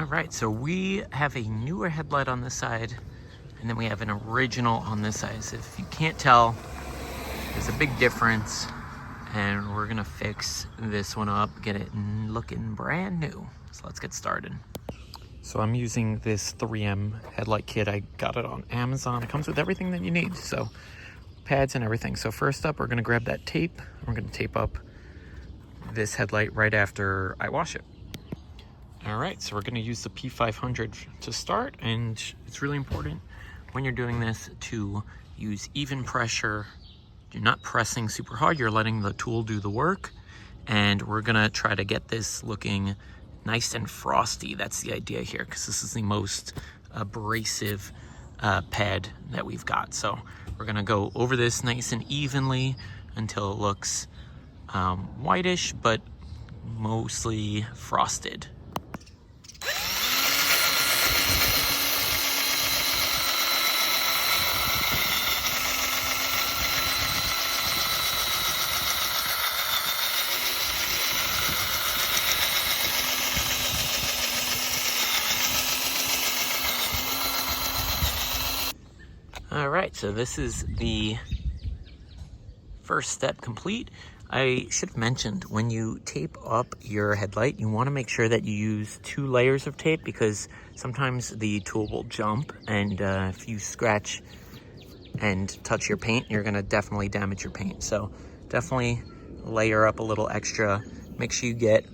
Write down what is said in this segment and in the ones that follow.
All right, so we have a newer headlight on this side, and then we have an original on this side. So if you can't tell, there's a big difference, and we're gonna fix this one up, get it looking brand new. So let's get started. So I'm using this 3M headlight kit. I got it on Amazon. It comes with everything that you need, so pads and everything. So first up, we're gonna grab that tape. We're gonna tape up this headlight right after I wash it. All right, so we're gonna use the P500 to start, and it's really important when you're doing this to use even pressure. You're not pressing super hard, you're letting the tool do the work, and we're gonna try to get this looking nice and frosty. That's the idea here, because this is the most abrasive pad that we've got. So we're gonna go over this nice and evenly until it looks whitish, but mostly frosted. All right, so this is the first step complete. I should have mentioned, when you tape up your headlight, you want to make sure that you use 2 layers of tape, because sometimes the tool will jump, and if you scratch and touch your paint, you're going to definitely damage your paint. So definitely layer up a little extra. Make sure you get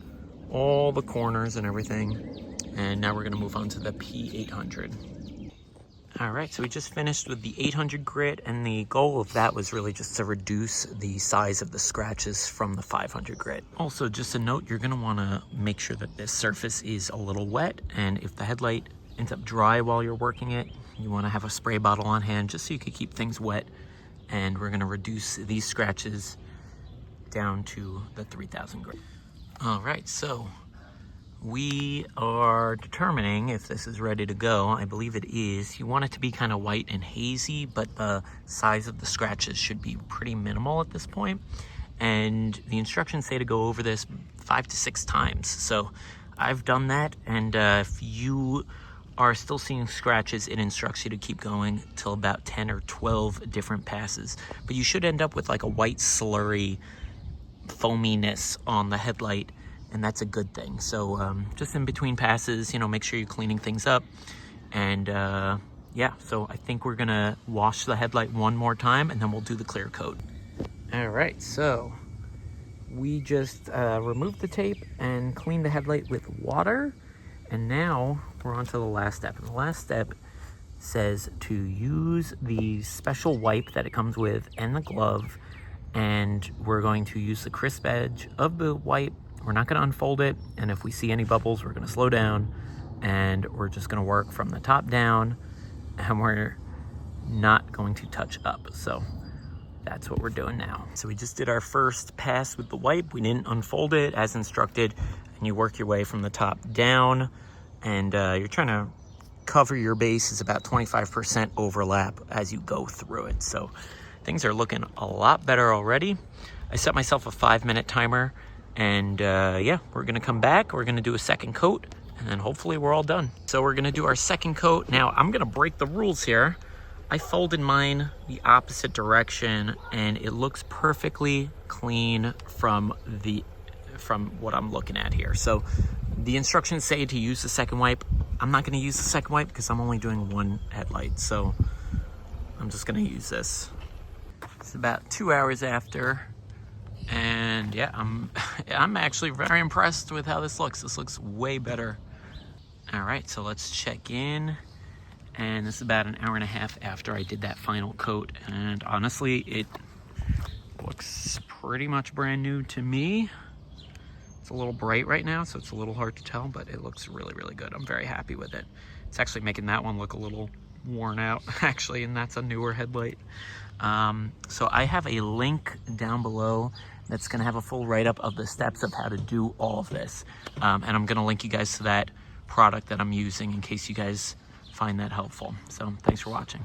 all the corners and everything. And now we're going to move on to the P800. All right, so we just finished with the 800 grit, and the goal of that was really just to reduce the size of the scratches from the 500 grit. Also, just a note, you're gonna wanna make sure that this surface is a little wet, and if the headlight ends up dry while you're working it, you wanna have a spray bottle on hand just so you can keep things wet, and we're gonna reduce these scratches down to the 3000 grit. All right, so we are determining if this is ready to go. I believe it is. You want it to be kind of white and hazy, but the size of the scratches should be pretty minimal at this point. And the instructions say to go over this 5 to 6 times. So I've done that, and if you are still seeing scratches, it instructs you to keep going till about 10 or 12 different passes. But you should end up with like a white slurry foaminess on the headlight, and that's a good thing. So just in between passes, make sure you're cleaning things up. And yeah, so I think we're gonna wash the headlight one more time, and then we'll do the clear coat. All right, so we just removed the tape and cleaned the headlight with water, and now we're on to the last step. And the last step says to use the special wipe that it comes with and the glove, and we're going to use the crisp edge of the wipe. We're not going to unfold it, and if we see any bubbles, we're going to slow down, and we're just going to work from the top down, and we're not going to touch up. So that's what we're doing now. So we just did our first pass with the wipe. We didn't unfold it as instructed, and you work your way from the top down, and you're trying to cover your base. Is about 25% overlap as you go through it. So things are looking a lot better already. I set myself a 5-minute timer. And yeah, we're gonna come back, we're gonna do a second coat, and then hopefully we're all done. So we're gonna do our second coat. Now, I'm gonna break the rules here. I folded mine the opposite direction, and it looks perfectly clean from what I'm looking at here. So the instructions say to use the second wipe. I'm not gonna use the second wipe because I'm only doing one headlight. So I'm just gonna use this. It's about 2 hours after. And yeah, I'm actually very impressed with how this looks. This looks way better. All right, so let's check in. And this is about an hour and a half after I did that final coat. And honestly, it looks pretty much brand new to me. It's a little bright right now, so it's a little hard to tell, but it looks really, really good. I'm very happy with it. It's actually making that one look a little worn out, actually, and that's a newer headlight. So I have a link down below that's going to have a full write-up of the steps of how to do all of this. And I'm going to link you guys to that product that I'm using in case you guys find that helpful. So thanks for watching.